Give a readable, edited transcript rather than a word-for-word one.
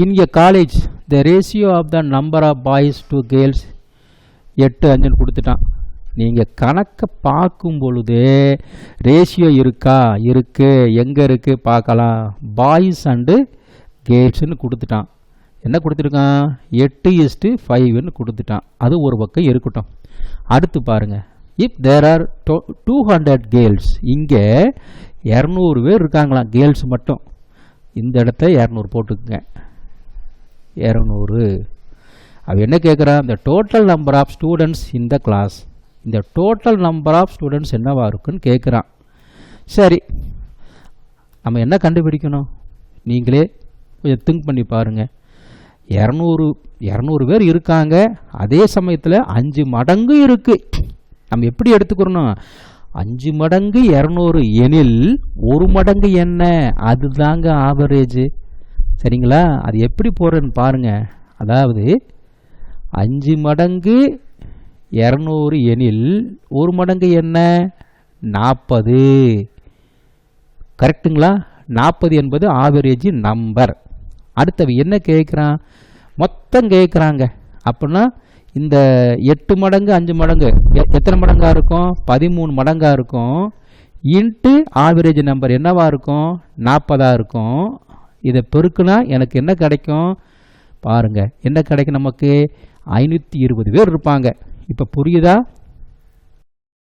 In a college, the ratio of the number of boys to girls 8 5 கொடுத்துட்டான். நீங்கள் கணக்கை பார்க்கும் பொழுது ரேஷியோ இருக்கா, இருக்குது, எங்கே இருக்குது பார்க்கலாம். பாய்ஸ் அண்டு கேர்ள்ஸ்னு கொடுத்துட்டான். என்ன கொடுத்துருக்கான்? 8:5ன்னு கொடுத்துட்டான். அது ஒரு பக்கம் இருக்கட்டும். அடுத்து பாருங்கள், இஃப் தேர் ஆர் 200 கேர்ள்ஸ், இங்கே 200 பேர் இருக்காங்களாம் கேர்ள்ஸ் மட்டும். இந்த இடத்த 200 போட்டுக்குங்க. 200. அவன் என்ன கேட்குறான்? the total number of students in the class. இந்த டோட்டல் நம்பர் ஆஃப் ஸ்டூடெண்ட்ஸ் என்னவா இருக்குன்னு கேட்குறான். சரி, நம்ம என்ன கண்டுபிடிக்கணும்? நீங்களே கொஞ்சம் திங்க் பண்ணி பாருங்கள். 200 பேர் இருக்காங்க, அதே சமயத்தில் 5 மடங்கு இருக்குது. நம்ம எப்படி எடுத்துக்கிறோம்? 5 மடங்கு 200 எனில் 1 மடங்கு என்ன? அதுதாங்க ஆவரேஜ். சரிங்களா? அது எப்படி போடுறேன்னு பாருங்கள். அதாவது 5 மடங்கு 200 எனில் 1 மடங்கு என்ன? 40. கரெக்டுங்களா? 40 என்பது ஆவரேஜ் நம்பர். அடுத்தது என்ன கேட்குறான்? மொத்தம் கேட்குறாங்க. அப்படின்னா இந்த 8 மடங்கு 5 மடங்கு எத்தனை மடங்காக இருக்கும்? 13 மடங்காக இருக்கும். இன்ட்டு ஆவரேஜ் நம்பர் என்னவா இருக்கும்? 40 இருக்கும். இதை பெருக்குனா எனக்கு என்ன கிடைக்கும்? பாருங்கள், என்ன கிடைக்கும் நமக்கு? 520 பேர் இருப்பாங்க. இப்போ புரியுதா?